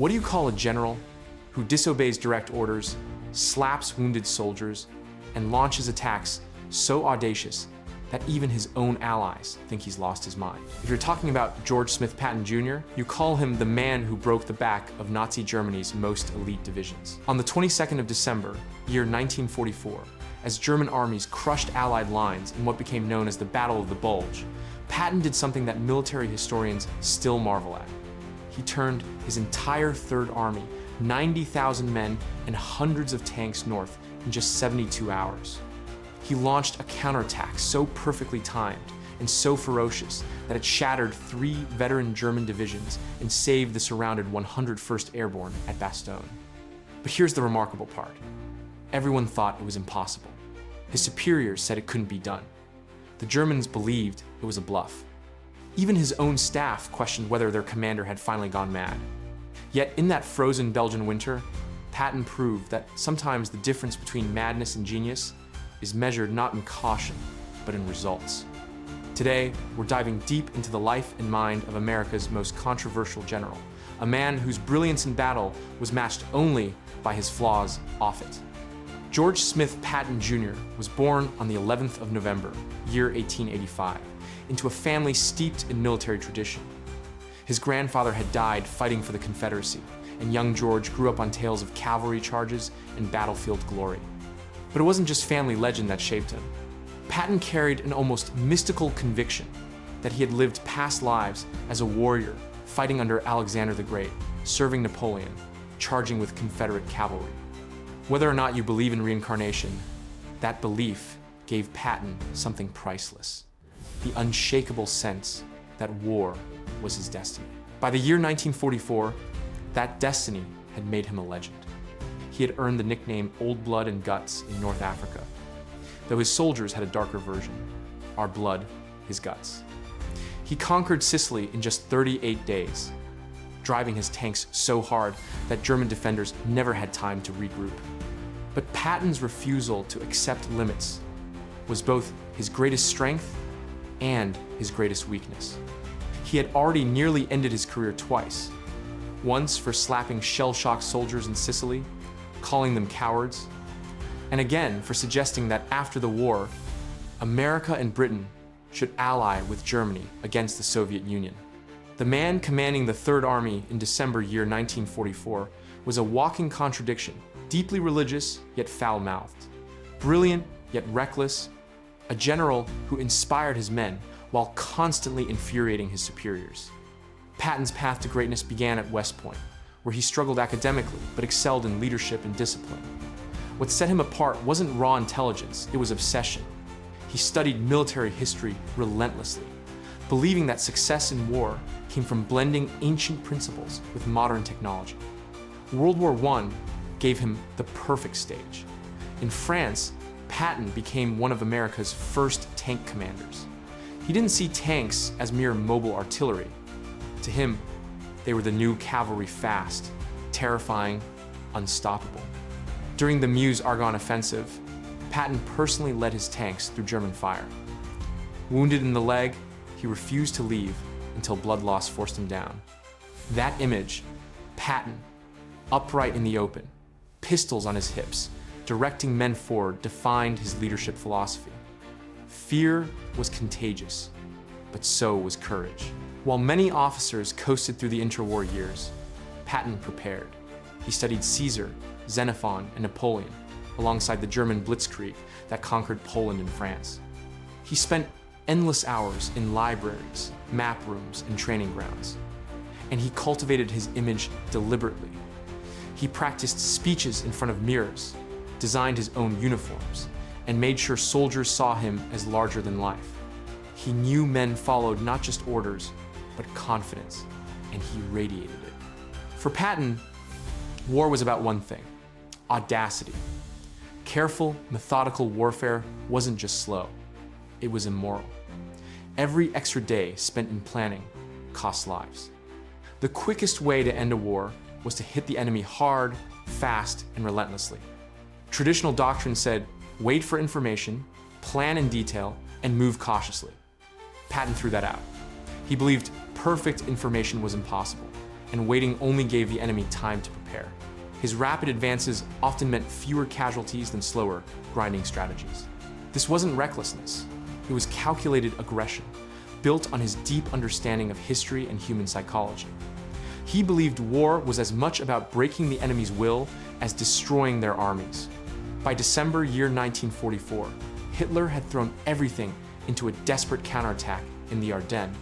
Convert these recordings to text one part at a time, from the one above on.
What do you call a general who disobeys direct orders, slaps wounded soldiers, and launches attacks so audacious that even his own allies think he's lost his mind? If you're talking about George Smith Patton Jr., you call him the man who broke the back of Nazi Germany's most elite divisions. On the 22nd of December, year 1944, as German armies crushed Allied lines in what became known as the Battle of the Bulge, Patton did something that military historians still marvel at. He turned his entire Third Army, 90,000 men and hundreds of tanks north in just 72 hours. He launched a counterattack so perfectly timed and so ferocious that it shattered 3 veteran German divisions and saved the surrounded 101st Airborne at Bastogne. But here's the remarkable part. Everyone thought it was impossible. His superiors said it couldn't be done. The Germans believed it was a bluff. Even his own staff questioned whether their commander had finally gone mad. Yet in that frozen Belgian winter, Patton proved that sometimes the difference between madness and genius is measured not in caution, but in results. Today, we're diving deep into the life and mind of America's most controversial general, a man whose brilliance in battle was matched only by his flaws off it. George Smith Patton Jr. was born on the 11th of November, year 1885, into a family steeped in military tradition. His grandfather had died fighting for the Confederacy, and young George grew up on tales of cavalry charges and battlefield glory. But it wasn't just family legend that shaped him. Patton carried an almost mystical conviction that he had lived past lives as a warrior, fighting under Alexander the Great, serving Napoleon, charging with Confederate cavalry. Whether or not you believe in reincarnation, that belief gave Patton something priceless: the unshakable sense that war was his destiny. By the year 1944, that destiny had made him a legend. He had earned the nickname Old Blood and Guts in North Africa, though his soldiers had a darker version: our blood, his guts. He conquered Sicily in just 38 days, driving his tanks so hard that German defenders never had time to regroup. But Patton's refusal to accept limits was both his greatest strength and his greatest weakness. He had already nearly ended his career twice, once for slapping shell-shocked soldiers in Sicily, calling them cowards, and again for suggesting that after the war, America and Britain should ally with Germany against the Soviet Union. The man commanding the Third Army in December year 1944 was a walking contradiction, deeply religious yet foul-mouthed, brilliant yet reckless, a general who inspired his men while constantly infuriating his superiors. Patton's path to greatness began at West Point, where he struggled academically but excelled in leadership and discipline. What set him apart wasn't raw intelligence, it was obsession. He studied military history relentlessly, believing that success in war came from blending ancient principles with modern technology. World War I gave him the perfect stage. In France, Patton became one of America's first tank commanders. He didn't see tanks as mere mobile artillery. To him, they were the new cavalry, fast, terrifying, unstoppable. During the Meuse-Argonne offensive, Patton personally led his tanks through German fire. Wounded in the leg, he refused to leave until blood loss forced him down. That image, Patton, upright in the open, pistols on his hips, directing men forward, defined his leadership philosophy. Fear was contagious, but so was courage. While many officers coasted through the interwar years, Patton prepared. He studied Caesar, Xenophon, and Napoleon, alongside the German Blitzkrieg that conquered Poland and France. He spent endless hours in libraries, map rooms, and training grounds. And he cultivated his image deliberately. He practiced speeches in front of mirrors, designed his own uniforms, and made sure soldiers saw him as larger than life. He knew men followed not just orders, but confidence, and he radiated it. For Patton, war was about one thing: audacity. Careful, methodical warfare wasn't just slow, it was immoral. Every extra day spent in planning cost lives. The quickest way to end a war was to hit the enemy hard, fast, and relentlessly. Traditional doctrine said, wait for information, plan in detail, and move cautiously. Patton threw that out. He believed perfect information was impossible, and waiting only gave the enemy time to prepare. His rapid advances often meant fewer casualties than slower, grinding strategies. This wasn't recklessness. It was calculated aggression, built on his deep understanding of history and human psychology. He believed war was as much about breaking the enemy's will as destroying their armies. By December year 1944, Hitler had thrown everything into a desperate counterattack in the Ardennes.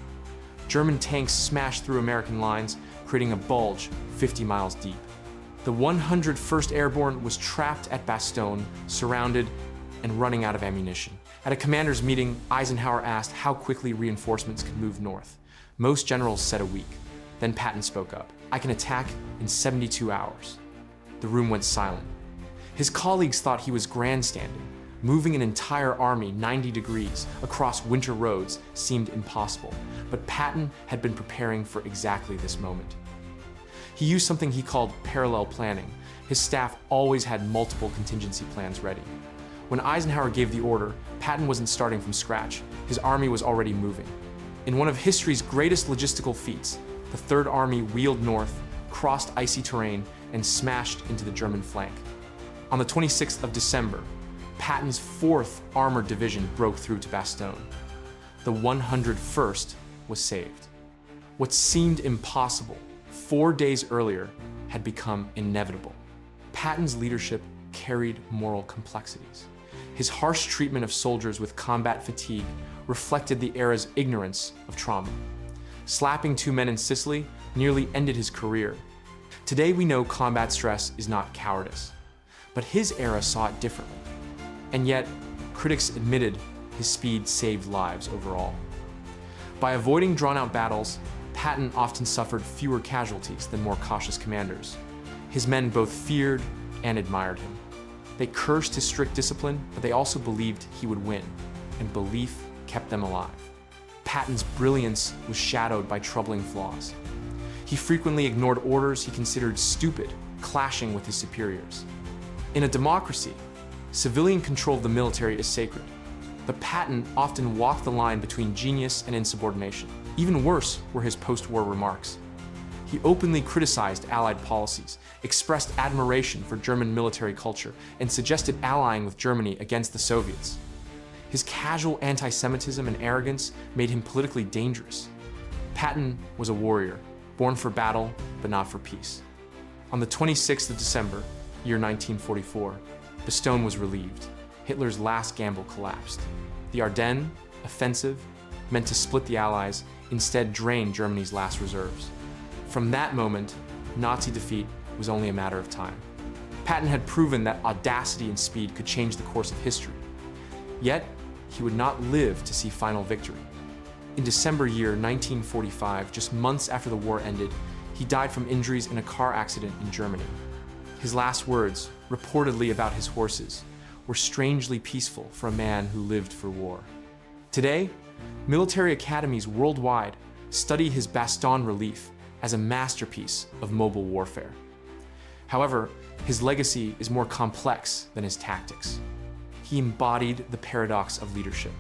German tanks smashed through American lines, creating a bulge 50 miles deep. The 101st Airborne was trapped at Bastogne, surrounded and running out of ammunition. At a commander's meeting, Eisenhower asked how quickly reinforcements could move north. Most generals said a week. Then Patton spoke up. "I can attack in 72 hours." The room went silent. His colleagues thought he was grandstanding. Moving an entire army 90 degrees across winter roads seemed impossible, but Patton had been preparing for exactly this moment. He used something he called parallel planning. His staff always had multiple contingency plans ready. When Eisenhower gave the order, Patton wasn't starting from scratch. His army was already moving. In one of history's greatest logistical feats, the Third Army wheeled north, crossed icy terrain, and smashed into the German flank. On the 26th of December, Patton's 4th Armored Division broke through to Bastogne. The 101st was saved. What seemed impossible 4 days earlier had become inevitable. Patton's leadership carried moral complexities. His harsh treatment of soldiers with combat fatigue reflected the era's ignorance of trauma. Slapping 2 men in Sicily nearly ended his career. Today we know combat stress is not cowardice, but his era saw it differently. And yet, critics admitted his speed saved lives overall. By avoiding drawn-out battles, Patton often suffered fewer casualties than more cautious commanders. His men both feared and admired him. They cursed his strict discipline, but they also believed he would win, and belief kept them alive. Patton's brilliance was shadowed by troubling flaws. He frequently ignored orders he considered stupid, clashing with his superiors. In a democracy, civilian control of the military is sacred, but Patton often walked the line between genius and insubordination. Even worse were his post-war remarks. He openly criticized Allied policies, expressed admiration for German military culture, and suggested allying with Germany against the Soviets. His casual anti-Semitism and arrogance made him politically dangerous. Patton was a warrior, born for battle, but not for peace. On the 26th of December, year 1944, Bastogne was relieved. Hitler's last gamble collapsed. The Ardennes, offensive, meant to split the Allies, instead drained Germany's last reserves. From that moment, Nazi defeat was only a matter of time. Patton had proven that audacity and speed could change the course of history. Yet, he would not live to see final victory. In December year 1945, just months after the war ended, he died from injuries in a car accident in Germany. His last words, reportedly about his horses, were strangely peaceful for a man who lived for war. Today, military academies worldwide study his Bastogne relief as a masterpiece of mobile warfare. However, his legacy is more complex than his tactics. He embodied the paradox of leadership.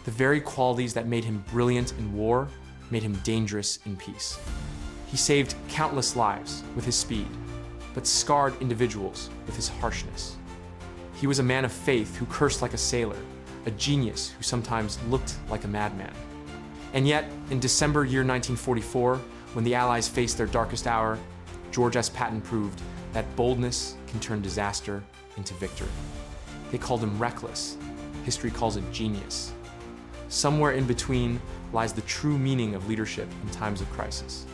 The very qualities that made him brilliant in war made him dangerous in peace. He saved countless lives with his speed, but scarred individuals with his harshness. He was a man of faith who cursed like a sailor, a genius who sometimes looked like a madman. And yet, in December year 1944, when the Allies faced their darkest hour, George S. Patton proved that boldness can turn disaster into victory. They called him reckless. History calls it genius. Somewhere in between lies the true meaning of leadership in times of crisis.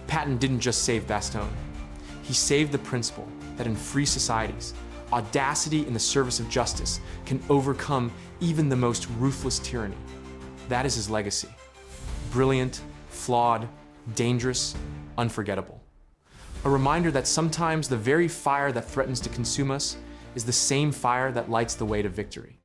Patton didn't just save Bastogne. He saved the principle that in free societies, audacity in the service of justice can overcome even the most ruthless tyranny. That is his legacy. Brilliant, flawed, dangerous, unforgettable. A reminder that sometimes the very fire that threatens to consume us is the same fire that lights the way to victory.